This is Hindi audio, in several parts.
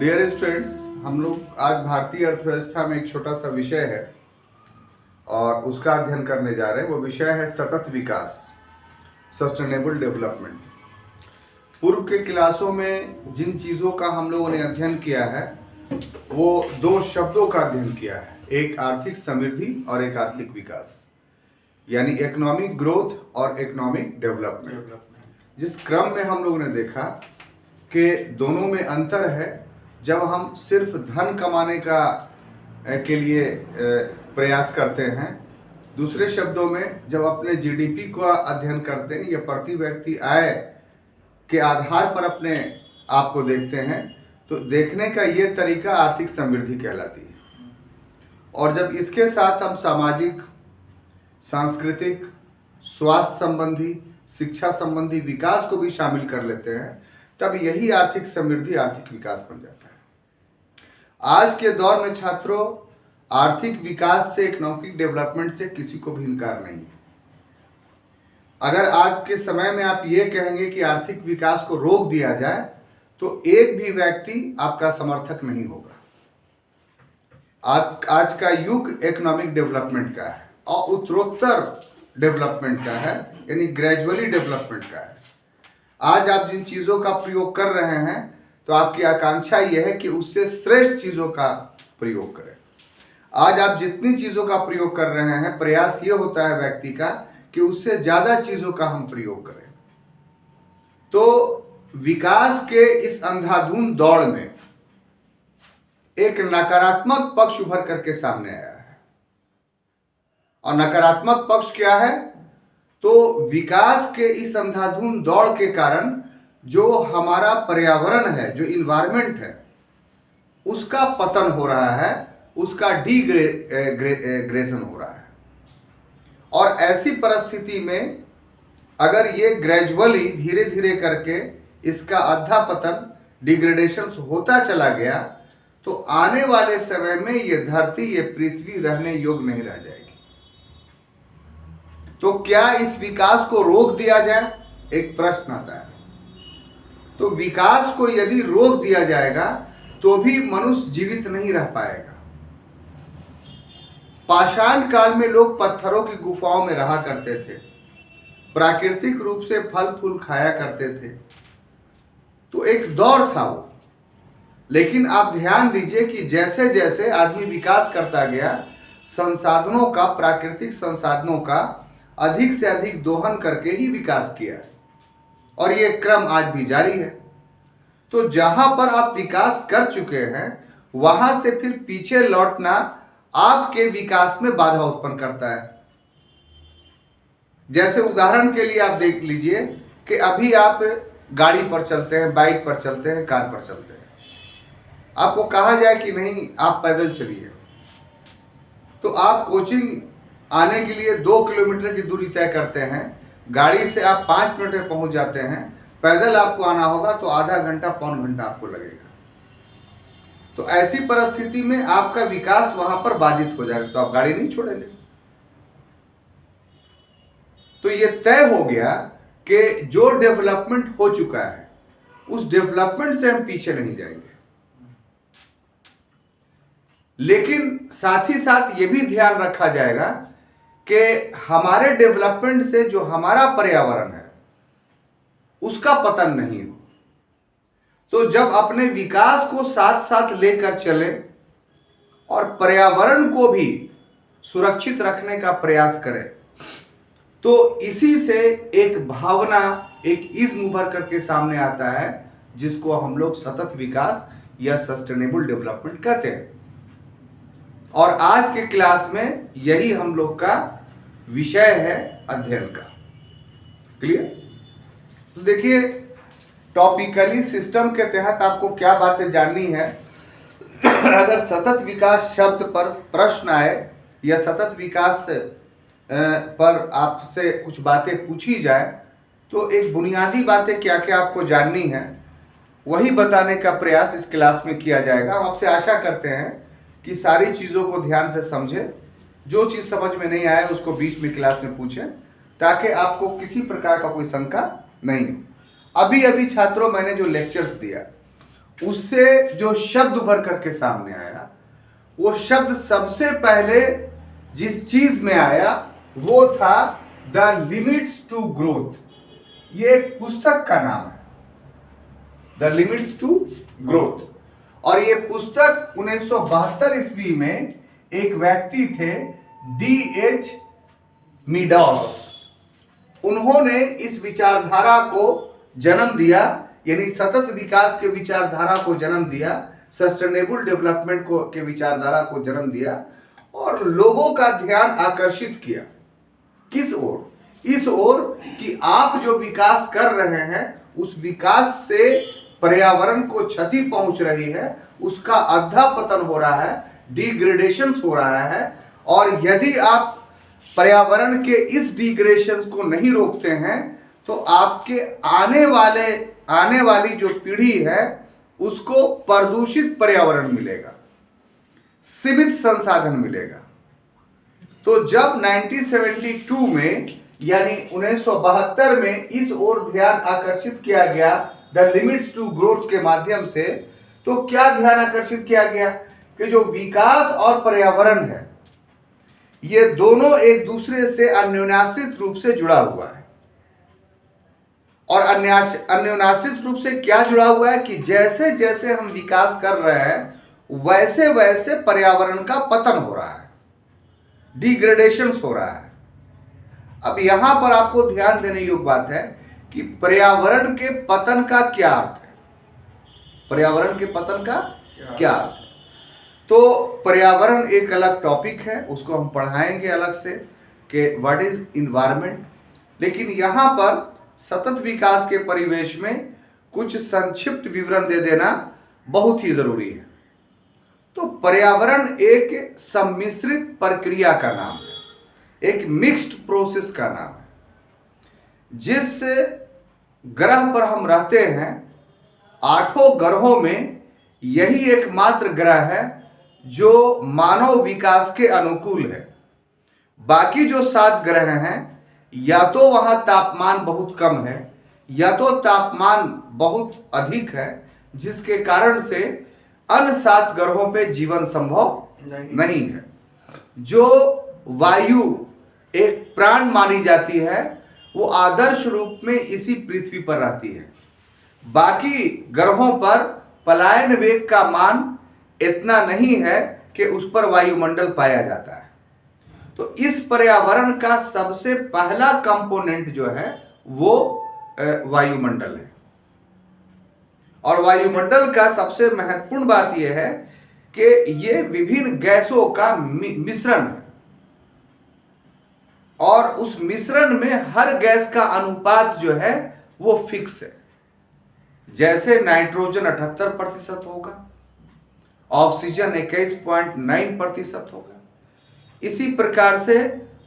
डियर स्टूडेंट्स, हम लोग आज भारतीय अर्थव्यवस्था में एक छोटा सा विषय है और उसका अध्ययन करने जा रहे हैं। वो विषय है सतत विकास, सस्टेनेबल डेवलपमेंट। पूर्व के क्लासों में जिन चीज़ों का हम लोगों ने अध्ययन किया है वो दो शब्दों का अध्ययन किया है, एक आर्थिक समृद्धि और एक आर्थिक विकास, यानी इकोनॉमिक ग्रोथ और इकोनॉमिक डेवलपमेंट। जिस क्रम में हम लोगों ने देखा कि दोनों में अंतर है। जब हम सिर्फ धन कमाने के लिए प्रयास करते हैं, दूसरे शब्दों में जब अपने जीडीपी का अध्ययन करते हैं या प्रति व्यक्ति आय के आधार पर अपने आप को देखते हैं, तो देखने का ये तरीका आर्थिक समृद्धि कहलाती है। और जब इसके साथ हम सामाजिक, सांस्कृतिक, स्वास्थ्य संबंधी, शिक्षा संबंधी विकास को भी शामिल कर लेते हैं, तब यही आर्थिक समृद्धि, आर्थिक विकास बन जाता है। आज के दौर में छात्रों, आर्थिक विकास से, इकोनॉमिक डेवलपमेंट से किसी को भी इनकार नहीं है। अगर आज के समय में आप ये कहेंगे कि आर्थिक विकास को रोक दिया जाए, तो एक भी व्यक्ति आपका समर्थक नहीं होगा। आज का युग इकोनॉमिक डेवलपमेंट का है और उत्तरोत्तर डेवलपमेंट का है, यानी ग्रेजुअली डेवलपमेंट का है। आज आप जिन चीज़ों का प्रयोग कर रहे हैं, तो आपकी आकांक्षा यह है कि उससे श्रेष्ठ चीज़ों का प्रयोग करें। आज आप जितनी चीज़ों का प्रयोग कर रहे हैं, प्रयास ये होता है व्यक्ति का कि उससे ज़्यादा चीज़ों का हम प्रयोग करें। तो विकास के इस अंधाधुंध दौड़ में एक नकारात्मक पक्ष उभर करके सामने आया है। और नकारात्मक पक्ष क्या है? तो विकास के इस अंधाधुंध दौड़ के कारण जो हमारा पर्यावरण है, जो इन्वायरमेंट है, उसका पतन हो रहा है, उसका डिग्रेडेशन हो रहा है। और ऐसी परिस्थिति में अगर ये ग्रेजुअली, धीरे धीरे करके इसका अधःपतन, डिग्रेडेशन होता चला गया, तो आने वाले समय में ये धरती, ये पृथ्वी रहने योग्य नहीं रह जाएगी। तो क्या इस विकास को रोक दिया जाए? एक प्रश्न आता है। तो विकास को यदि रोक दिया जाएगा तो भी मनुष्य जीवित नहीं रह पाएगा। पाषाण काल में लोग पत्थरों की गुफाओं में रहा करते थे, प्राकृतिक रूप से फल फूल खाया करते थे। तो एक दौर था वो। लेकिन आप ध्यान दीजिए कि जैसे जैसे आदमी विकास करता गया, संसाधनों का, प्राकृतिक संसाधनों का अधिक से अधिक दोहन करके ही विकास किया है, और ये क्रम आज भी जारी है। तो जहां पर आप विकास कर चुके हैं, वहां से फिर पीछे लौटना आपके विकास में बाधा उत्पन्न करता है। जैसे उदाहरण के लिए आप देख लीजिए कि अभी आप गाड़ी पर चलते हैं, बाइक पर चलते हैं, कार पर चलते हैं। आपको कहा जाए कि नहीं, आप पैदल चलिए, तो आप कोचिंग आने के लिए 2 किलोमीटर की दूरी तय करते हैं, गाड़ी से आप 5 मिनट में पहुंच जाते हैं। पैदल आपको आना होगा तो आधा घंटा, पौन घंटा आपको लगेगा। तो ऐसी परिस्थिति में आपका विकास वहां पर बाधित हो जाएगा, तो आप गाड़ी नहीं छोड़ेंगे। तो ये तय हो गया कि जो डेवलपमेंट हो चुका है, उस डेवलपमेंट से हम पीछे नहीं जाएंगे। लेकिन साथ ही साथ ये भी ध्यान रखा जाएगा कि हमारे डेवलपमेंट से जो हमारा पर्यावरण है, उसका पतन नहीं हो। तो जब अपने विकास को साथ साथ लेकर चले और पर्यावरण को भी सुरक्षित रखने का प्रयास करें, तो इसी से एक भावना, एक इज्म उभर करके सामने आता है, जिसको हम लोग सतत विकास या सस्टेनेबल डेवलपमेंट कहते हैं। और आज के क्लास में यही हम लोग का विषय है अध्ययन का। क्लियर? तो देखिए, टॉपिकली सिस्टम के तहत आपको क्या बातें जाननी है। अगर सतत विकास शब्द पर प्रश्न आए या सतत विकास पर आपसे कुछ बातें पूछी जाए, तो एक बुनियादी बातें क्या क्या आपको जाननी है, वही बताने का प्रयास इस क्लास में किया जाएगा। हम आपसे आशा करते हैं कि सारी चीज़ों को ध्यान से समझें। जो चीज़ समझ में नहीं आए उसको बीच में क्लास में पूछें, ताकि आपको किसी प्रकार का कोई शंका नहीं हो। अभी अभी छात्रों, मैंने जो लेक्चर्स दिया उससे जो शब्द उभर करके सामने आया, वो शब्द सबसे पहले जिस चीज में आया वो था द लिमिट्स टू ग्रोथ। ये एक पुस्तक का नाम है, द लिमिट्स टू ग्रोथ। और ये पुस्तक 1972 ईस्वी में एक व्यक्ति थे, D.H. मीडॉस, उन्होंने इस विचारधारा को जन्म दिया, यानी सतत विकास के विचारधारा को जन्म दिया, सस्टेनेबल डेवलपमेंट को के विचारधारा को जन्म दिया और लोगों का ध्यान आकर्षित किया। किस ओर? इस ओर कि आप जो विकास कर रहे हैं उस विकास से पर्यावरण को क्षति पहुंच रही है, उसका अधःपतन हो रहा है, डिग्रेडेशन हो रहा है। और यदि आप पर्यावरण के इस डिग्रेडेशन को नहीं रोकते हैं तो आपके आने वाली जो पीढ़ी है उसको प्रदूषित पर्यावरण मिलेगा, सीमित संसाधन मिलेगा। तो जब 1972 में यानी 1972 में इस ओर ध्यान आकर्षित किया गया द लिमिट्स टू ग्रोथ के माध्यम से, तो क्या ध्यान आकर्षित किया गया कि जो विकास और पर्यावरण है ये दोनों एक दूसरे से अन्योन्याश्रित रूप से जुड़ा हुआ है। और अन्योन्याश्रित रूप से क्या जुड़ा हुआ है कि जैसे जैसे हम विकास कर रहे हैं वैसे वैसे पर्यावरण का पतन हो रहा है, डिग्रेडेशन हो रहा है। अब यहां पर आपको ध्यान देने योग्य बात है कि पर्यावरण के पतन का क्या अर्थ है, पर्यावरण के पतन का क्या अर्थ है। तो पर्यावरण एक अलग टॉपिक है, उसको हम पढ़ाएंगे अलग से कि व्हाट इज इन्वायरमेंट। लेकिन यहां पर सतत विकास के परिवेश में कुछ संक्षिप्त विवरण दे देना बहुत ही जरूरी है। तो पर्यावरण एक सम्मिश्रित प्रक्रिया का नाम है, एक मिक्स्ड प्रोसेस का नाम है। जिस ग्रह पर हम रहते हैं, 8 ग्रहों में यही एकमात्र ग्रह है जो मानव विकास के अनुकूल है। बाकी जो 7 ग्रह हैं या तो वहां तापमान बहुत कम है या तो तापमान बहुत अधिक है, जिसके कारण से अन्य 7 ग्रहों पे जीवन संभव नहीं है। जो वायु एक प्राण मानी जाती है वो आदर्श रूप में इसी पृथ्वी पर रहती है। बाकी ग्रहों पर पलायन वेग का मान इतना नहीं है कि उस पर वायुमंडल पाया जाता है। तो इस पर्यावरण का सबसे पहला कंपोनेंट जो है वो वायुमंडल है। और वायुमंडल का सबसे महत्वपूर्ण बात यह है कि ये विभिन्न गैसों का मिश्रण है और उस मिश्रण में हर गैस का अनुपात जो है वो फिक्स है। जैसे नाइट्रोजन 78% होगा, ऑक्सीजन 21.9% होगा, इसी प्रकार से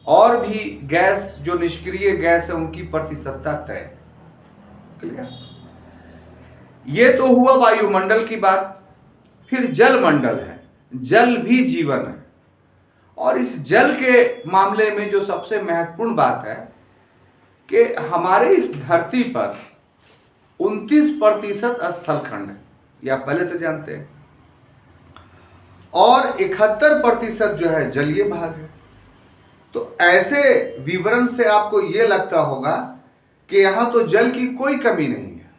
और भी गैस जो निष्क्रिय गैस है उनकी प्रतिशतता तय है। क्लियर? ये तो हुआ वायुमंडल की बात। फिर जलमंडल है, जल भी जीवन है। और इस जल के मामले में जो सबसे महत्वपूर्ण बात है कि हमारे इस धरती पर 29% स्थलखंड है, या पहले से जानते हैं, और 71% जो है जलीय भाग है। तो ऐसे विवरण से आपको यह लगता होगा कि यहां तो जल की कोई कमी नहीं है,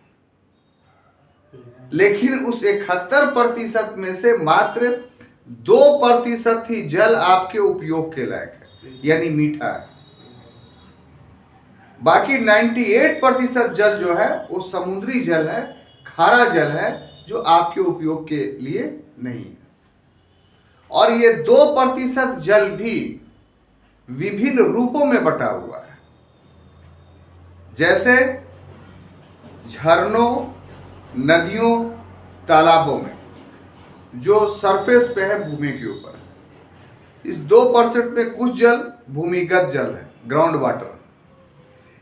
लेकिन उस 71% में से मात्र 2% ही जल आपके उपयोग के लायक है, यानी मीठा है। बाकी 98% जल जो है वो समुद्री जल है, खारा जल है, जो आपके उपयोग के लिए नहीं है। और ये 2% जल भी विभिन्न रूपों में बटा हुआ है, जैसे झरनों, नदियों, तालाबों में जो सरफेस पे है, भूमि के ऊपर। इस 2% में कुछ जल भूमिगत जल है, ग्राउंड वाटर।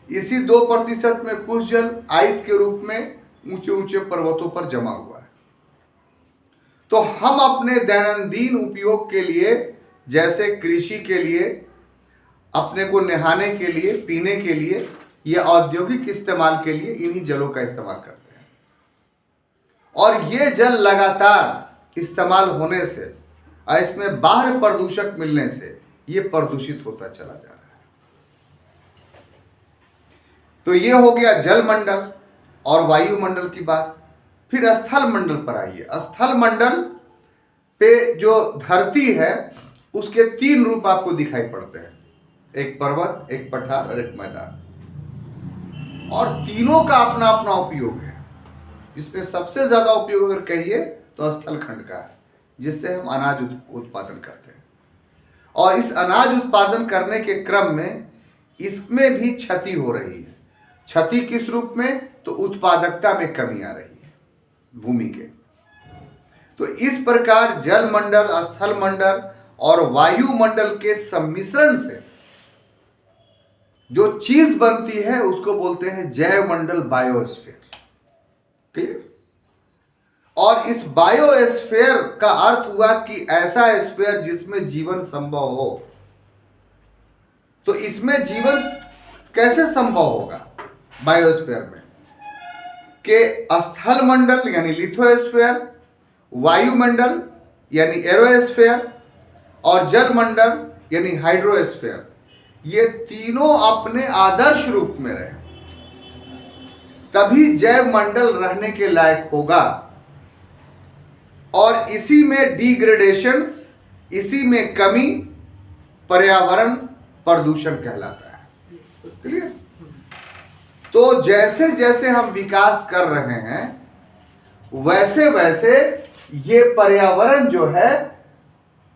इसी 2% में कुछ जल आइस के रूप में ऊंचे ऊंचे पर्वतों पर जमा हुआ है। तो हम अपने दैनंदिन उपयोग के लिए, जैसे कृषि के लिए, अपने को नहाने के लिए, पीने के लिए या औद्योगिक इस्तेमाल के लिए इन्हीं जलों का इस्तेमाल करते हैं। और ये जल लगातार इस्तेमाल होने से और इसमें बाहर प्रदूषक मिलने से ये प्रदूषित होता चला जा रहा है। तो ये हो गया जल मंडल और वायुमंडल की बात। फिर स्थल मंडल पर आइए। स्थल मंडल पे जो धरती है उसके 3 रूप आपको दिखाई पड़ते हैं, एक पर्वत, एक पठार और एक मैदान। और तीनों का अपना अपना उपयोग है, जिसमें सबसे ज्यादा उपयोग अगर कहिए तो स्थल खंड का है, जिससे हम अनाज उत्पादन करते हैं। और इस अनाज उत्पादन करने के क्रम में इसमें भी क्षति हो रही है। क्षति किस रूप में? तो उत्पादकता में कमी आ रही है भूमि के। तो इस प्रकार जल मंडल, स्थल मंडल और वायुमंडल के सम्मिश्रण से जो चीज बनती है उसको बोलते हैं जैव मंडल, बायोस्फीयर। क्लियर? और इस बायोस्फीयर का अर्थ हुआ कि ऐसा स्फीयर जिसमें जीवन संभव हो। तो इसमें जीवन कैसे संभव होगा? बायोस्फीयर में के स्थल मंडल यानी लिथोस्फीयर, वायुमंडल यानी एरोस्फीयर और जल मंडल यानी हाइड्रोस्फीयर, ये तीनों अपने आदर्श रूप में रहे, तभी जैव मंडल रहने के लायक होगा। और इसी में डिग्रेडेशंस, इसी में कमी पर्यावरण प्रदूषण कहलाता है। क्लियर? तो जैसे जैसे हम विकास कर रहे हैं वैसे वैसे ये पर्यावरण जो है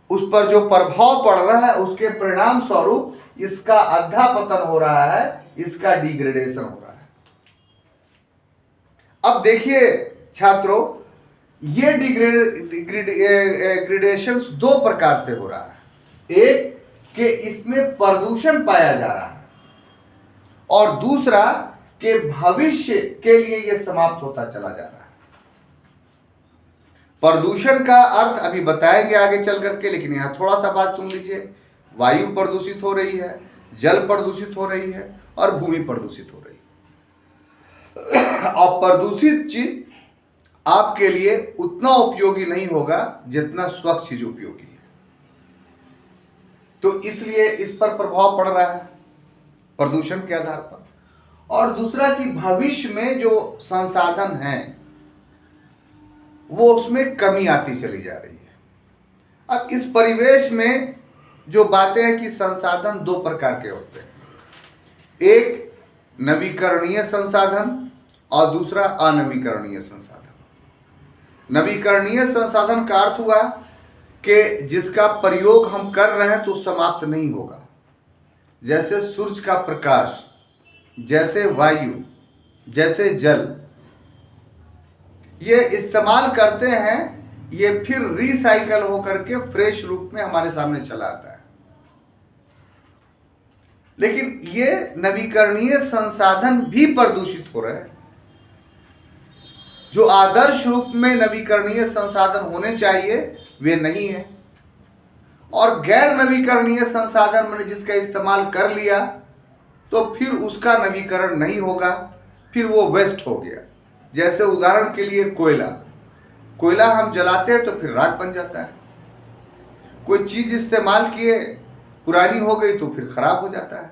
उस पर जो प्रभाव पड़ रहा है उसके परिणाम स्वरूप इसका अधःपतन हो रहा है, इसका डिग्रेडेशन हो रहा है। अब देखिए छात्रों, ये डिग्रेडेशन 2 प्रकार से हो रहा है। एक कि इसमें प्रदूषण पाया जा रहा है और दूसरा कि भविष्य के लिए यह समाप्त होता चला जा रहा है। प्रदूषण का अर्थ अभी बताएंगे आगे चल करके, लेकिन यहां थोड़ा सा बात सुन लीजिए। वायु प्रदूषित हो रही है, जल प्रदूषित हो रही है और भूमि प्रदूषित हो रही है। और प्रदूषित चीज आपके लिए उतना उपयोगी नहीं होगा जितना स्वच्छ चीज उपयोगी है। तो इसलिए इस पर प्रभाव पड़ रहा है प्रदूषण के आधार पर। और दूसरा कि भविष्य में जो संसाधन हैं वो उसमें कमी आती चली जा रही है। अब इस परिवेश में जो बातें हैं कि संसाधन 2 प्रकार के होते हैं, एक नवीकरणीय संसाधन और दूसरा अनवीकरणीय संसाधन। नवीकरणीय संसाधन का अर्थ हुआ कि जिसका प्रयोग हम कर रहे हैं तो समाप्त नहीं होगा, जैसे सूरज का प्रकाश, जैसे वायु, जैसे जल, ये इस्तेमाल करते हैं, ये फिर रिसाइकल होकर के फ्रेश रूप में हमारे सामने चला आता है। लेकिन ये नवीकरणीय संसाधन भी प्रदूषित हो रहे हैं। जो आदर्श रूप में नवीकरणीय संसाधन होने चाहिए वे नहीं है, और गैर नवीकरणीय संसाधन मैंने जिसका इस्तेमाल कर लिया तो फिर उसका नवीकरण नहीं होगा, फिर वो वेस्ट हो गया। जैसे उदाहरण के लिए कोयला हम जलाते हैं तो फिर राख बन जाता है। कोई चीज इस्तेमाल किए पुरानी हो गई तो फिर खराब हो जाता है।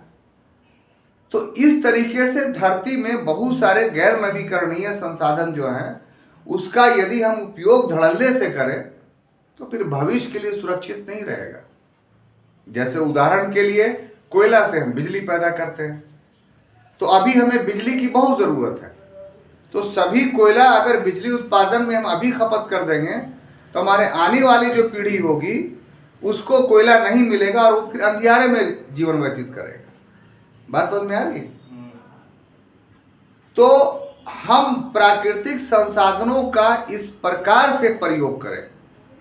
तो इस तरीके से धरती में बहुत सारे गैर नवीकरणीय संसाधन जो हैं उसका यदि हम उपयोग धड़ल्ले से करें तो फिर भविष्य के लिए सुरक्षित नहीं रहेगा। जैसे उदाहरण के लिए कोयला से हम बिजली पैदा करते हैं, तो अभी हमें बिजली की बहुत जरूरत है। तो सभी कोयला अगर बिजली उत्पादन में हम अभी खपत कर देंगे तो हमारे आने वाली जो पीढ़ी होगी उसको कोयला नहीं मिलेगा और वो फिर अंधियारे में जीवन व्यतीत करेगा। बात समझ में आ रही? तो हम प्राकृतिक संसाधनों का इस प्रकार से प्रयोग करें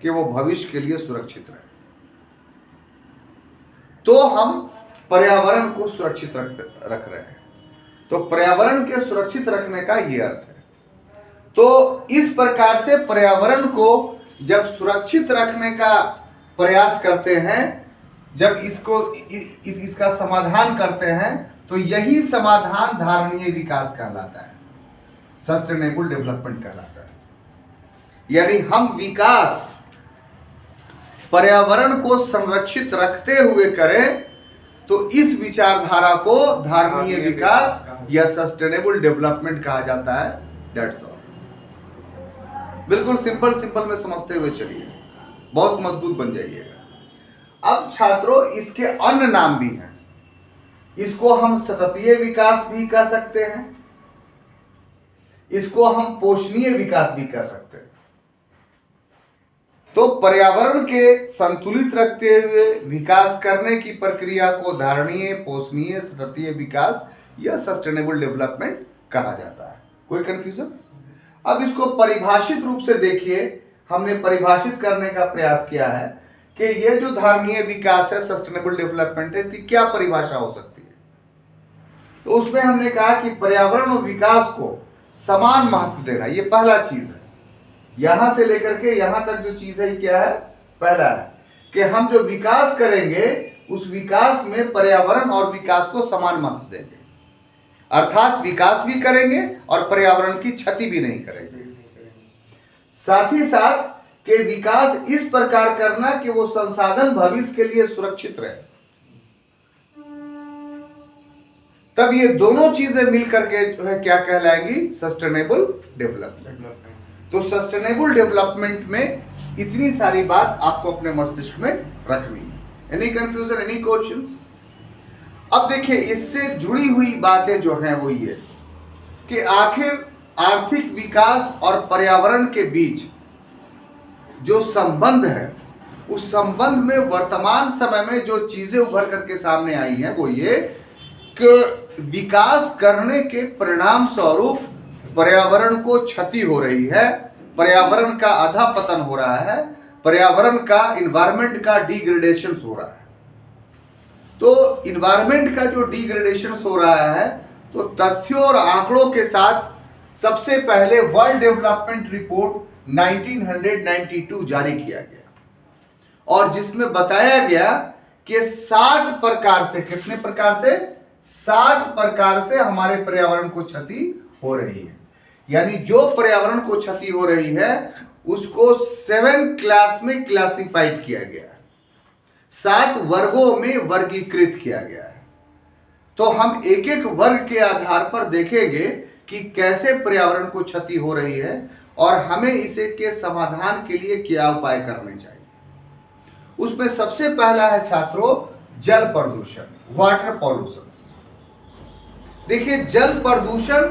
कि वो भविष्य के लिए सुरक्षित रहे, तो हम पर्यावरण को सुरक्षित रख रहे हैं। तो पर्यावरण के सुरक्षित रखने का ये अर्थ है। तो इस प्रकार से पर्यावरण को जब सुरक्षित रखने का प्रयास करते हैं, जब इसका समाधान करते हैं, तो यही समाधान धारणीय विकास कहलाता है, सस्टेनेबल डेवलपमेंट कहलाता है। यानी हम विकास पर्यावरण को संरक्षित रखते हुए करें तो इस विचारधारा को धारणीय विकास या सस्टेनेबल डेवलपमेंट कहा जाता है। That's all. बिल्कुल सिंपल में समझते हुए चलिए, बहुत मजबूत बन जाइएगा। अब छात्रों, इसके अन्य नाम भी हैं। इसको हम सततीय विकास भी कह सकते हैं, इसको हम पोषणीय विकास भी कह सकते हैं। तो पर्यावरण के संतुलित रखते हुए विकास करने की प्रक्रिया को धारणीय, पोषणीय, सततीय विकास या सस्टेनेबल डेवलपमेंट कहा जाता है। कोई कंफ्यूजन? अब इसको परिभाषित रूप से देखिए, हमने परिभाषित करने का प्रयास किया है कि यह जो धारणीय विकास है, सस्टेनेबल डेवलपमेंट है, इसकी क्या परिभाषा हो सकती है। तो उसमें हमने कहा कि पर्यावरण और विकास को समान महत्व देना, ये पहला चीज है। यहां से लेकर के यहां तक जो चीज है, क्या है? पहला है कि हम जो विकास करेंगे उस विकास में पर्यावरण और विकास को समान महत्व देंगे, अर्थात विकास भी करेंगे और पर्यावरण की क्षति भी नहीं करेंगे। साथ ही साथ कि विकास इस प्रकार करना कि वो संसाधन भविष्य के लिए सुरक्षित रहे। तब ये दोनों चीजें मिलकर के जो है क्या कहलाएंगी? Sustainable development. तो सस्टेनेबल डेवलपमेंट में इतनी सारी बात आपको अपने मस्तिष्क में रखनी है। Any confusion, any questions? अब देखिए, इससे जुड़ी हुई बातें जो हैं वो ये कि आखिर आर्थिक विकास और पर्यावरण के बीच जो संबंध है, उस संबंध में वर्तमान समय में जो चीजें उभर करके सामने आई हैं वो ये कि विकास करने के परिणाम स्वरूप पर्यावरण को क्षति हो रही है, पर्यावरण का अधःपतन हो रहा है, पर्यावरण का, इन्वायरमेंट का डिग्रेडेशन हो रहा है। तो इन्वायरमेंट का जो डिग्रेडेशन हो रहा है, तो तथ्यों और आंकड़ों के साथ सबसे पहले वर्ल्ड डेवलपमेंट रिपोर्ट 1992 जारी किया गया और जिसमें बताया गया कि 7 प्रकार से, कितने प्रकार से? 7 प्रकार से हमारे पर्यावरण को क्षति हो रही है। यानी जो पर्यावरण को क्षति हो रही है उसको 7 क्लास में क्लासिफाइड किया गया है, 7 वर्गों में वर्गीकृत किया गया है। तो हम एक एक वर्ग के आधार पर देखेंगे कि कैसे पर्यावरण को क्षति हो रही है और हमें इसे के समाधान के लिए क्या उपाय करने चाहिए। उसमें सबसे पहला है छात्रों, जल प्रदूषण, वाटर पॉल्यूशन। देखिए, जल प्रदूषण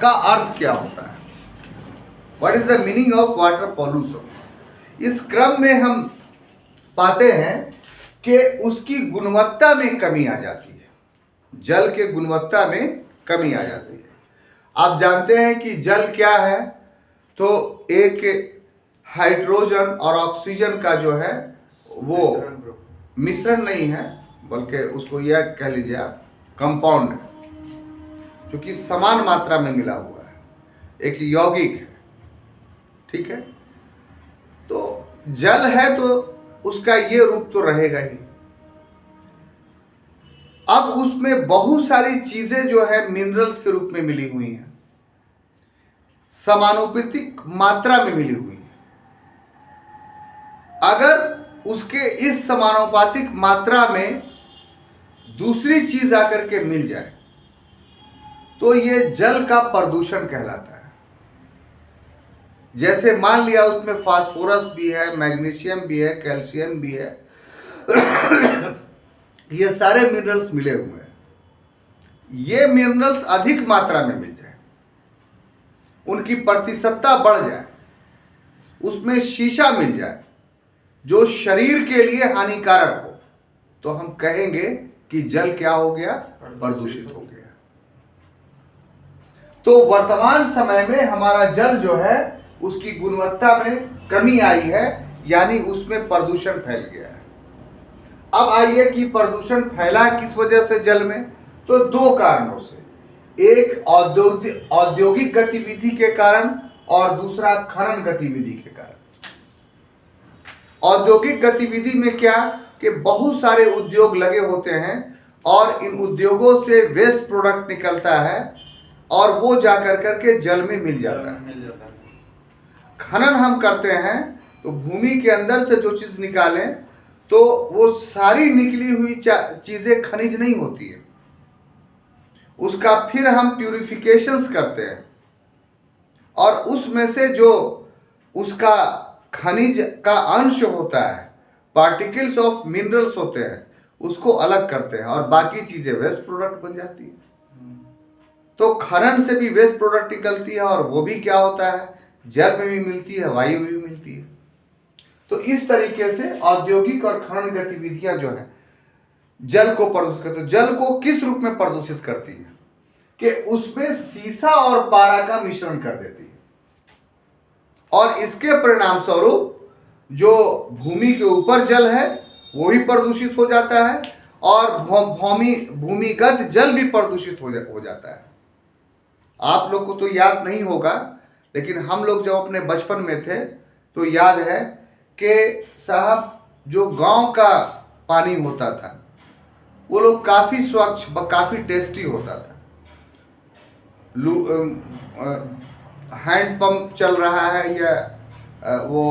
का अर्थ क्या होता है? What is the meaning of water pollution? इस क्रम में हम पाते हैं कि उसकी गुणवत्ता में कमी आ जाती है, जल के गुणवत्ता में कमी आ जाती है। आप जानते हैं कि जल क्या है? तो एक हाइड्रोजन और ऑक्सीजन का जो है वो मिश्रण नहीं है, बल्कि उसको यह कह लीजिए आप कंपाउंड है, जो कि समान मात्रा में मिला हुआ है, एक यौगिक है। ठीक है? तो जल है तो उसका ये रूप तो रहेगा ही। अब उसमें बहुत सारी चीजें जो है मिनरल्स के रूप में मिली हुई हैं, समानुपातिक मात्रा में मिली हुई है। अगर उसके इस समानुपातिक मात्रा में दूसरी चीज आकर के मिल जाए तो ये जल का प्रदूषण कहलाता है। जैसे मान लिया उसमें फास्फोरस भी है, मैग्नीशियम भी है, कैल्शियम भी है, ये सारे मिनरल्स मिले हुए हैं। ये मिनरल्स अधिक मात्रा में मिल जाए, उनकी प्रतिशतता बढ़ जाए, उसमें शीशा मिल जाए जो शरीर के लिए हानिकारक हो, तो हम कहेंगे कि जल क्या हो गया? प्रदूषित हो गया। तो वर्तमान समय में हमारा जल जो है उसकी गुणवत्ता में कमी आई है, यानी उसमें प्रदूषण फैल गया है। अब आइए कि प्रदूषण फैला किस वजह से जल में? तो 2 कारणों से, एक औद्योगिक गतिविधि के कारण और दूसरा खनन गतिविधि के कारण। औद्योगिक गतिविधि में क्या कि बहुत सारे उद्योग लगे होते हैं और इन उद्योगों से वेस्ट प्रोडक्ट निकलता है और वो जाकर करके जल में मिल जाता है। खनन हम करते हैं तो भूमि के अंदर से जो चीज़ निकालें तो वो सारी निकली हुई चीज़ें खनिज नहीं होती है, उसका फिर हम प्यूरिफिकेशंस करते हैं और उसमें से जो उसका खनिज का अंश होता है, पार्टिकल्स ऑफ मिनरल्स होते हैं, उसको अलग करते हैं और बाकी चीज़ें वेस्ट प्रोडक्ट बन जाती है। तो खनन से भी वेस्ट प्रोडक्ट निकलती है और वो भी क्या होता है, जल में भी मिलती है, वायु में भी मिलती है। तो इस तरीके से औद्योगिक और खनन गतिविधियां जो है जल को प्रदूषित करती है। जल को किस रूप में प्रदूषित करती है कि उसमें सीसा और पारा का मिश्रण कर देती है और इसके परिणाम स्वरूप जो भूमि के ऊपर जल है वो भी प्रदूषित हो जाता है और भूमिगत जल भी प्रदूषित हो जाता है। आप लोग को तो याद नहीं होगा, लेकिन हम लोग जब अपने बचपन में थे तो याद है कि साहब जो गांव का पानी होता था वो लोग काफ़ी स्वच्छ काफ़ी टेस्टी होता था। हैंड पंप चल रहा है या वो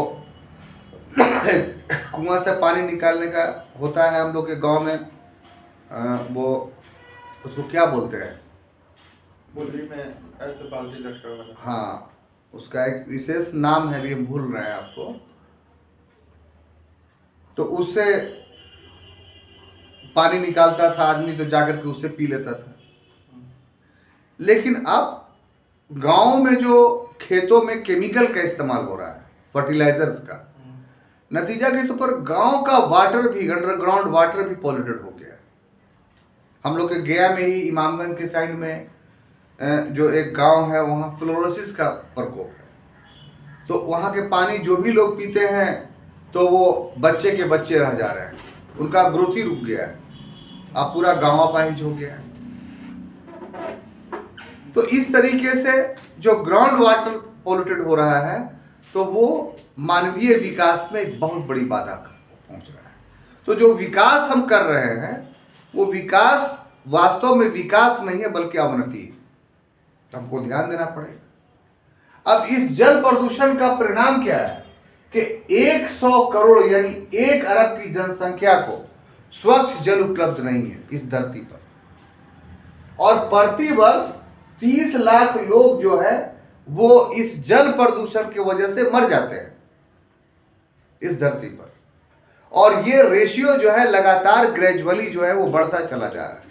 कुआं से पानी निकालने का होता है हम लोग के गांव में, वो उसको क्या बोलते हैं, बुल्ली में ऐसे बाल्टी लटका हुआ है। हाँ, उसका एक विशेष नाम है, भी हम भूल रहे हैं आपको। तो उससे पानी निकालता था आदमी, तो जाकर के उससे पी लेता था। लेकिन अब गांव में जो खेतों में केमिकल का इस्तेमाल हो रहा है, फर्टिलाइजर्स का, नतीजा के तौर पर गांव का वाटर भी, अंडरग्राउंड वाटर भी पॉल्यूटेड हो गया है। हम लोग के गया में ही इमामगंज के साइड में जो एक गांव है वहाँ फ्लोरोसिस का प्रकोप है। तो वहाँ के पानी जो भी लोग पीते हैं तो वो बच्चे के बच्चे रह जा रहे हैं, उनका ग्रोथ ही रुक गया है, अब पूरा गांव अपाहिज हो गया है। तो इस तरीके से जो ग्राउंड वाटर पॉल्यूटेड हो रहा है तो वो मानवीय विकास में एक बहुत बड़ी बाधा पहुंच रहा है। तो जो विकास हम कर रहे हैं वो विकास वास्तव में विकास नहीं है बल्कि अवनति है, तो हमको ध्यान देना पड़ेगा। अब इस जल प्रदूषण का परिणाम क्या है कि 100 करोड़ यानी 1 अरब की जनसंख्या को स्वच्छ जल उपलब्ध नहीं है इस धरती पर, और प्रति वर्ष 30 लाख लोग जो है वो इस जल प्रदूषण की वजह से मर जाते हैं इस धरती पर। और ये रेशियो जो है लगातार ग्रेजुअली जो है वो बढ़ता चला जा रहा है।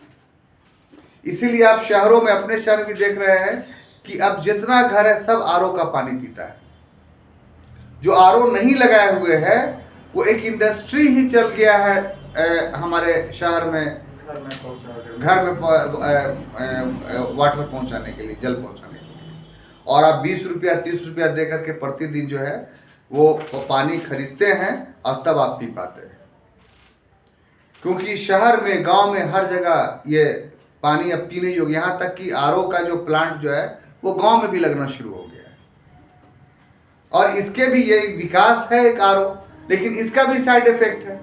इसीलिए आप शहरों में, अपने शहर भी देख रहे हैं कि अब जितना घर है सब आरओ का पानी पीता है। जो आरओ नहीं लगाए हुए हैं वो एक इंडस्ट्री ही चल गया है हमारे शहर में, घर में वाटर पहुंचाने के लिए, जल पहुंचाने के लिए। और आप 20 रुपया 30 रुपया दे करके प्रतिदिन जो है वो पानी खरीदते हैं और तब आप पी पाते हैं, क्योंकि शहर में, गांव में हर जगह ये पानी अब पीने योग्य, यहाँ तक कि आरओ का जो प्लांट जो है वो गांव में भी लगना शुरू हो गया है। और इसके भी ये विकास है एक आरओ, लेकिन इसका भी साइड इफेक्ट है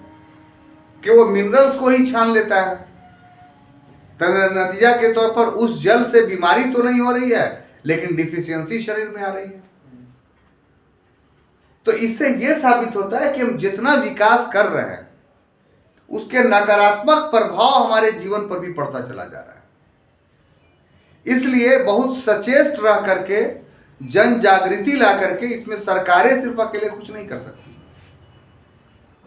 कि वो मिनरल्स को ही छान लेता है। नतीजा के तौर पर उस जल से बीमारी तो नहीं हो रही है लेकिन डिफिशियंसी शरीर में आ रही है। तो इससे यह साबित होता है कि हम जितना विकास कर रहे हैं उसके नकारात्मक प्रभाव हमारे जीवन पर भी पड़ता चला जा रहा है। इसलिए बहुत सचेत रह करके, जन जागृति ला करके, इसमें सरकारें सिर्फ अकेले कुछ नहीं कर सकती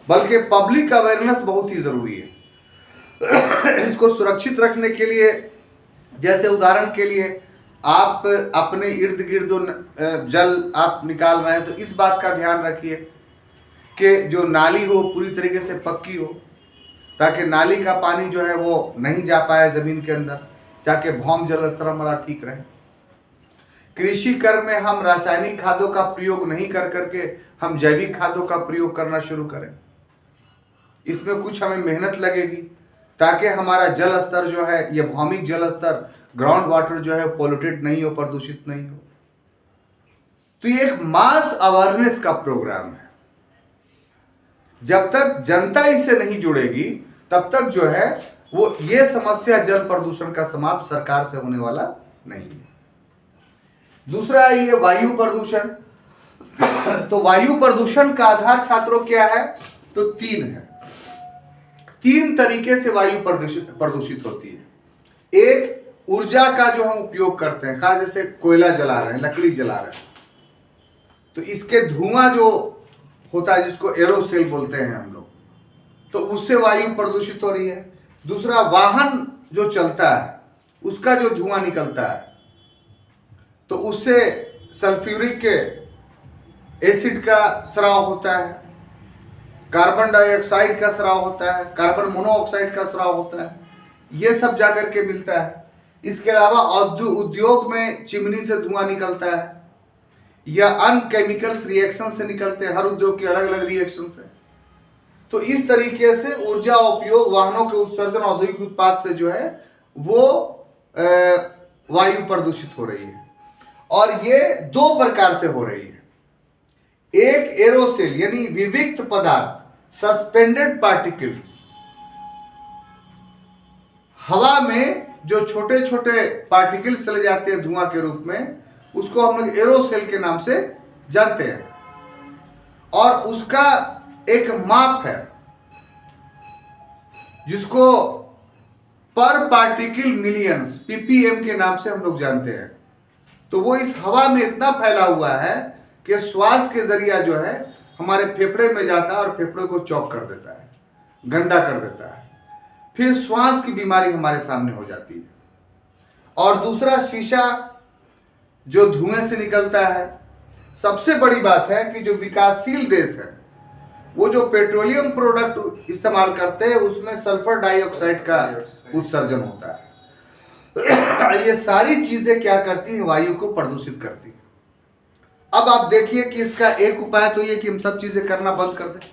बल्कि पब्लिक अवेयरनेस बहुत ही जरूरी है। इसको सुरक्षित रखने के लिए, जैसे उदाहरण के लिए आप अपने इर्द गिर्द जल आप निकाल रहे हैं तो इस बात का ध्यान रखिए कि जो नाली हो पूरी तरीके से पक्की हो, ताकि नाली का पानी जो है वो नहीं जा पाए जमीन के अंदर, ताकि भौम जल स्तर हमारा ठीक रहे। कृषि कर्म में हम रासायनिक खादों का प्रयोग नहीं कर करके हम जैविक खादों का प्रयोग करना शुरू करें। इसमें कुछ हमें मेहनत लगेगी ताकि हमारा जल स्तर जो है, ये भौमिक जल स्तर, ग्राउंड वाटर जो है पॉल्यूटेड नहीं हो, प्रदूषित नहीं हो। तो ये एक मास अवेयरनेस का प्रोग्राम है। जब तक जनता इससे नहीं जुड़ेगी तब तक जो है वो ये समस्या जल प्रदूषण का समाप्त सरकार से होने वाला नहीं है। दूसरा है ये वायु प्रदूषण। तो वायु प्रदूषण का आधार छात्रों क्या है? तो 3 है। 3 तरीके से वायु प्रदूषित होती है। एक, ऊर्जा का जो हम उपयोग करते हैं, खास जैसे कोयला जला रहे हैं, लकड़ी जला रहे हैं, तो इसके धुआं जो होता है जिसको एरोसेल बोलते हैं हम लोग, तो उससे वायु प्रदूषित हो रही है। दूसरा, वाहन जो चलता है उसका जो धुआं निकलता है, तो उससे सल्फ्यूरिक एसिड का स्राव होता है, कार्बन डाइऑक्साइड का स्राव होता है, कार्बन मोनोऑक्साइड का स्राव होता है, ये सब जाकर के मिलता है। इसके अलावा उद्योग में चिमनी से धुआं निकलता है या अन्य केमिकल्स रिएक्शन से निकलते हैं, हर उद्योग के अलग अलग रिएक्शन से। तो इस तरीके से ऊर्जा उपयोग, वाहनों के उत्सर्जन, औद्योगिक उत्पाद से जो है वो वायु प्रदूषित हो रही है। और ये 2 प्रकार से हो रही है। एक, एरोसेल यानी विविक्त पदार्थ, सस्पेंडेड पार्टिकल्स, हवा में जो छोटे छोटे पार्टिकल्स चले जाते हैं धुआं के रूप में, उसको हम लोग एरोसेल के नाम से जानते हैं। और उसका एक माप है जिसको पर पार्टिकल मिलियंस, पीपीएम के नाम से हम लोग जानते हैं। तो वो इस हवा में इतना फैला हुआ है कि श्वास के जरिया जो है हमारे फेफड़े में जाता है और फेफड़े को चौक कर देता है, गंदा कर देता है, फिर श्वास की बीमारी हमारे सामने हो जाती है। और दूसरा, शीशा जो धुएं से निकलता है। सबसे बड़ी बात है कि जो विकासशील देश है वो जो पेट्रोलियम प्रोडक्ट इस्तेमाल करते हैं उसमें सल्फर डाइऑक्साइड का उत्सर्जन होता है। ये सारी चीजें क्या करती हैं? वायु को प्रदूषित करती हैं। अब आप देखिए कि इसका एक उपाय तो ये कि हम सब चीजें करना बंद कर दें।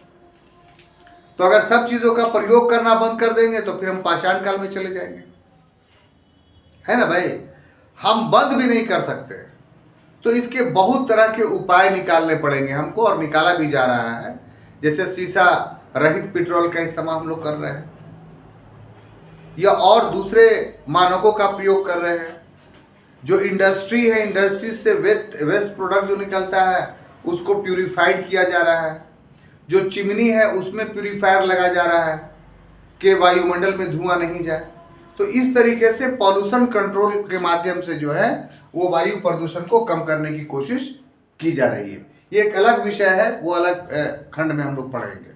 तो अगर सब चीजों का प्रयोग करना बंद कर देंगे तो फिर हम पाषाण काल में चले जाएंगे, है ना भाई? हम बंद भी नहीं कर सकते, तो इसके बहुत तरह के उपाय निकालने पड़ेंगे हमको, और निकाला भी जा रहा है। जैसे शीशा रहित पेट्रोल का इस्तेमाल हम लोग कर रहे हैं, या और दूसरे मानकों का प्रयोग कर रहे हैं। जो इंडस्ट्री है, इंडस्ट्री से वेस्ट प्रोडक्ट जो निकलता है उसको प्यूरिफाइड किया जा रहा है। जो चिमनी है उसमें प्यूरिफायर लगा जा रहा है कि वायुमंडल में धुआं नहीं जाए। तो इस तरीके से पॉल्यूशन कंट्रोल के माध्यम से जो है वो वायु प्रदूषण को कम करने की कोशिश की जा रही है। ये एक अलग विषय है, वो अलग खंड में हम लोग पढ़ेंगे।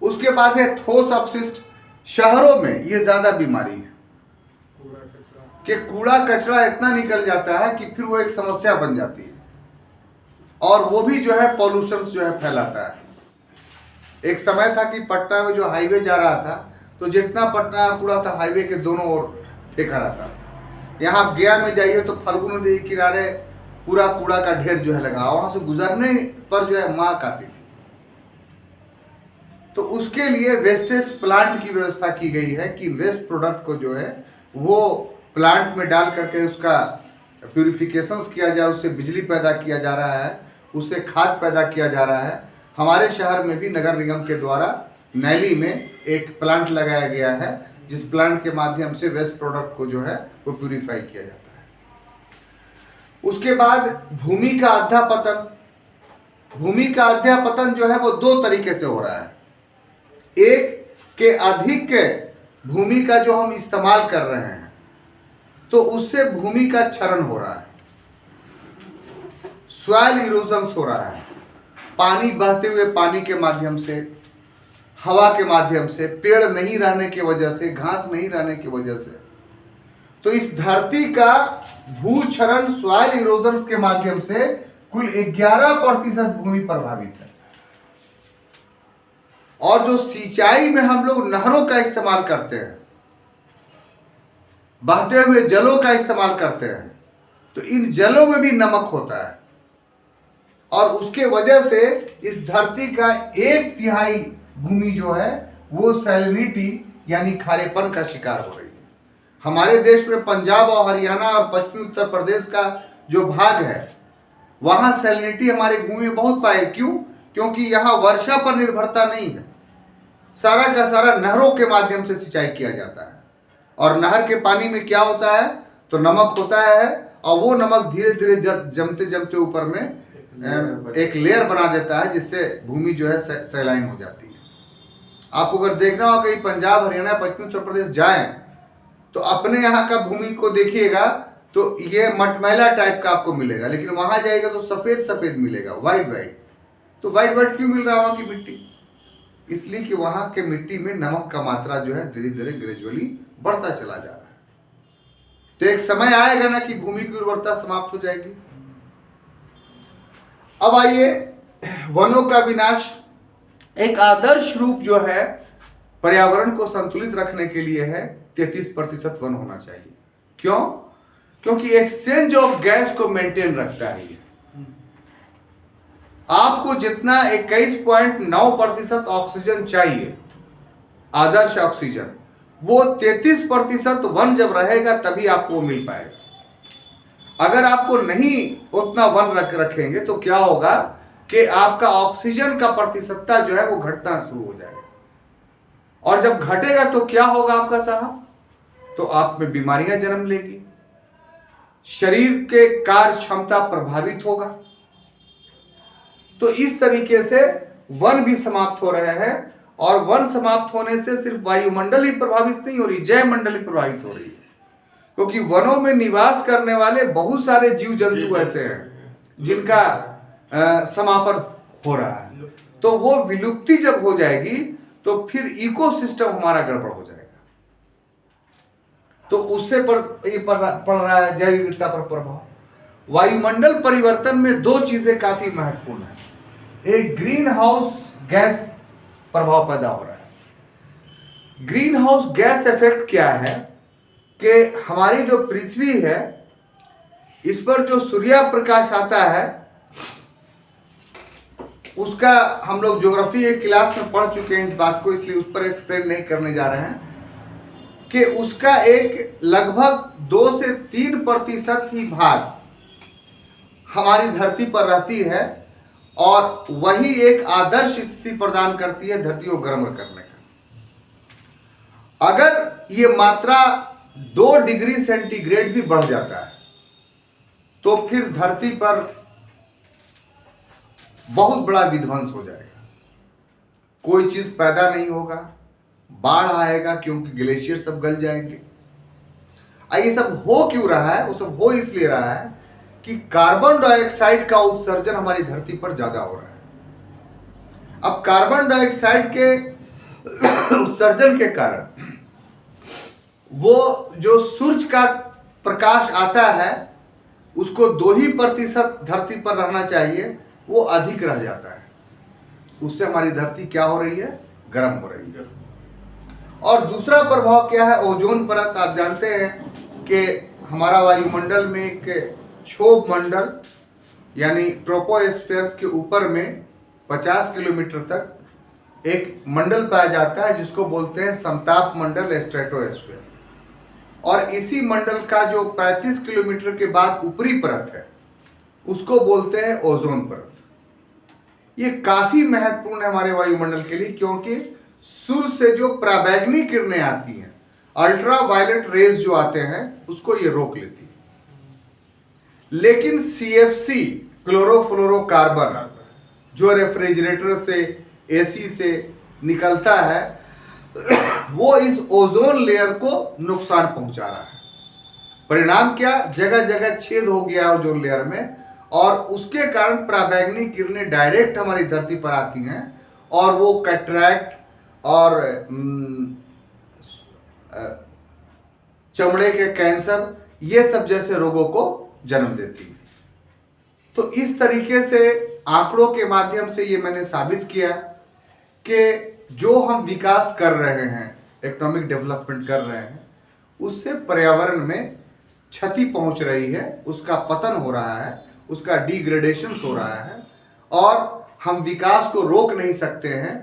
उसके बाद है ठोस अपशिष्ट। शहरों में ये ज्यादा बीमारी है कि कूड़ा कचरा इतना निकल जाता है कि फिर वो एक समस्या बन जाती है, और वो भी जो है पॉल्यूशन जो है फैलाता है। एक समय था कि पटना में जो हाईवे जा रहा था तो जितना पटना कूड़ा था हाईवे के दोनों ओर फेंका रहता था। यहाँ आप गया में जाइए तो फाल्गुन नदी के किनारे पूरा कूड़ा का ढेर जो है लगा, वहां से गुजरने पर जो है माँ आती थी। तो उसके लिए वेस्टेज प्लांट की व्यवस्था की गई है कि वेस्ट प्रोडक्ट को जो है वो प्लांट में डाल करके उसका प्यूरिफिकेशन किया जाए, उससे बिजली पैदा किया जा रहा है, उससे खाद पैदा किया जा रहा है। हमारे शहर में भी नगर निगम के द्वारा नैली में एक प्लांट लगाया गया है, जिस प्लांट के माध्यम से वेस्ट प्रोडक्ट को जो है वो प्यूरिफाई किया जाता है। उसके बाद भूमि का अध्यापतन। भूमि का अध्यापतन जो है वो 2 तरीके से हो रहा है। एक के अधिक भूमि का जो हम इस्तेमाल कर रहे हैं तो उससे भूमि का क्षरण हो रहा है, सॉइल इरोजन हो रहा है। पानी बहते हुए पानी के माध्यम से, हवा के माध्यम से, पेड़ नहीं रहने की वजह से, घास नहीं रहने की वजह से, तो इस धरती का भूक्षरण सॉइल इरोजन के माध्यम से कुल 11% भूमि प्रभावित है। और जो सिंचाई में हम लोग नहरों का इस्तेमाल करते हैं, बहते हुए जलों का इस्तेमाल करते हैं, तो इन जलों में भी नमक होता है, और उसके वजह से इस धरती का 1/3 भूमि जो है वो सैलिनिटी यानी खारेपन का शिकार हो रही है। हमारे देश में पंजाब और हरियाणा और पश्चिमी उत्तर प्रदेश का जो भाग है वहां सैलिनिटी हमारी भूमि में बहुत पाए। क्यों? क्योंकि यहाँ वर्षा पर निर्भरता नहीं है, सारा का सारा नहरों के माध्यम से सिंचाई किया जाता है। और नहर के पानी में क्या होता है? तो नमक होता है, और वो नमक धीरे धीरे जमते जमते ऊपर में एक लेयर बना देता है, जिससे भूमि जो है सैलाइन हो जाती है। आपको अगर देखना हो कहीं पंजाब, हरियाणा, पश्चिमी उत्तर प्रदेश जाएं तो अपने यहाँ का भूमि को देखिएगा तो ये मटमैला टाइप का आपको मिलेगा, लेकिन वहां जाएगा तो सफेद सफेद मिलेगा, वाइट वाइट। तो वाइट वाइट क्यों मिल रहा है वहां की मिट्टी? इसलिए कि वहां के मिट्टी में नमक का मात्रा जो है धीरे धीरे ग्रेजुअली बढ़ता चला जा रहा है। तो एक समय आएगा ना कि भूमि की उर्वरता समाप्त हो जाएगी। अब आइए, वनों का विनाश। एक आदर्श रूप जो है पर्यावरण को संतुलित रखने के लिए है 33% वन होना चाहिए। क्यों? क्योंकि एक्सचेंज ऑफ गैस को मेंटेन रखता है ये। आपको जितना 21.9% ऑक्सीजन चाहिए, आदर्श ऑक्सीजन, वो 33% वन जब रहेगा तभी आपको वो मिल पाएगा। अगर आपको नहीं उतना वन रखेंगे तो क्या होगा कि आपका ऑक्सीजन का प्रतिशतता जो है वो घटना शुरू हो जाएगा, और जब घटेगा तो क्या होगा आपका साहब? तो आप में बीमारियां जन्म लेगी, शरीर के कार्य क्षमता प्रभावित होगा। तो इस तरीके से वन भी समाप्त हो रहे हैं, और वन समाप्त होने से सिर्फ वायुमंडल ही प्रभावित नहीं हो रही, जैवमंडल ही प्रभावित हो रही है। क्योंकि वनों में निवास करने वाले बहुत सारे जीव जंतु ऐसे हैं जिनका समापन हो रहा है। तो वो विलुप्ति जब हो जाएगी तो फिर इकोसिस्टम हमारा गड़बड़ हो जाएगा। तो उससे पड़ रहा है जैव विविधता पर प्रभाव। वायुमंडल परिवर्तन में दो चीजें काफी महत्वपूर्ण है। एक ग्रीन हाउस गैस प्रभाव पैदा हो रहा है। ग्रीन हाउस गैस इफेक्ट क्या है कि हमारी जो पृथ्वी है इस पर जो सूर्य प्रकाश आता है, उसका हम लोग ज्योग्राफी एक क्लास में पढ़ चुके हैं इस बात को, इसलिए उस पर एक्सप्लेन नहीं करने जा रहे हैं कि उसका एक लगभग 2 से 3% ही भाग हमारी धरती पर रहती है, और वही एक आदर्श स्थिति प्रदान करती है धरती को गर्म करने का। अगर ये मात्रा 2 डिग्री सेंटीग्रेड भी बढ़ जाता है तो फिर धरती पर बहुत बड़ा विध्वंस हो जाएगा। कोई चीज पैदा नहीं होगा, बाढ़ आएगा क्योंकि ग्लेशियर सब गल जाएंगे। ये सब हो क्यों रहा है? वो सब हो इसलिए रहा है कि कार्बन डाइऑक्साइड का उत्सर्जन हमारी धरती पर ज्यादा हो रहा है। अब कार्बन डाइऑक्साइड के उत्सर्जन के कारण वो जो सूरज का प्रकाश आता है उसको 2% धरती पर रहना चाहिए, वो अधिक रह जाता है। उससे हमारी धरती क्या हो रही है? गर्म हो रही है। और दूसरा प्रभाव क्या है? ओजोन परत। आप जानते हैं कि हमारा वायुमंडल में एक क्षोभ मंडल यानी ट्रोपोस्फेयर के ऊपर में 50 किलोमीटर तक एक मंडल पाया जाता है जिसको बोलते हैं समताप मंडल, स्ट्रेटोस्फेयर। और इसी मंडल का जो 35 किलोमीटर के बाद ऊपरी परत है उसको बोलते हैं ओजोन परत। ये काफी महत्वपूर्ण है हमारे वायुमंडल के लिए, क्योंकि सूर्य से जो पराबैंगनी किरणें आती हैं, अल्ट्रा वायलेट रेज जो आते हैं, उसको ये रोक लेती है। लेकिन CFC क्लोरोफ्लोरोकार्बन जो रेफ्रिजरेटर से, AC से निकलता है, वो इस ओजोन लेयर को नुकसान पहुंचा रहा है। परिणाम क्या? जगह जगह छेद हो गया ओजोन लेयर में, और उसके कारण पराबैंगनी किरणें डायरेक्ट हमारी धरती पर आती हैं, और वो कैटरैक्ट और चमड़े के कैंसर, ये सब जैसे रोगों को जन्म देती है। तो इस तरीके से आंकड़ों के माध्यम से ये मैंने साबित किया कि जो हम विकास कर रहे हैं, इकोनॉमिक डेवलपमेंट कर रहे हैं, उससे पर्यावरण में क्षति पहुंच रही है, उसका पतन हो रहा है, उसका डिग्रेडेशन हो रहा है, और हम विकास को रोक नहीं सकते हैं।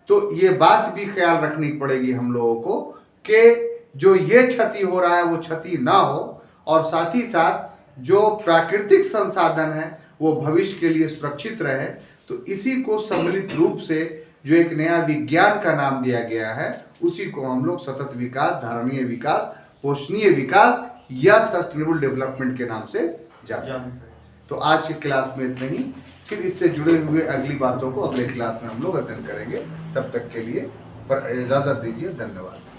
तो ये बात भी ख्याल रखनी पड़ेगी हम लोगों को कि जो ये क्षति हो रहा है वो क्षति ना हो, और साथ ही साथ जो प्राकृतिक संसाधन है वो भविष्य के लिए सुरक्षित रहे। तो इसी को सम्मिलित रूप से जो एक नया विज्ञान का नाम दिया गया है, उसी को हम लोग सतत विकास, धारणीय विकास, पोषणीय विकास या सस्टेनेबल डेवलपमेंट के नाम से जानते हैं। तो आज की क्लास में इतना ही। फिर इससे जुड़े हुए अगली बातों को अगले क्लास में हम लोग अध्ययन करेंगे। तब तक के लिए पर इजाज़त दीजिए, धन्यवाद।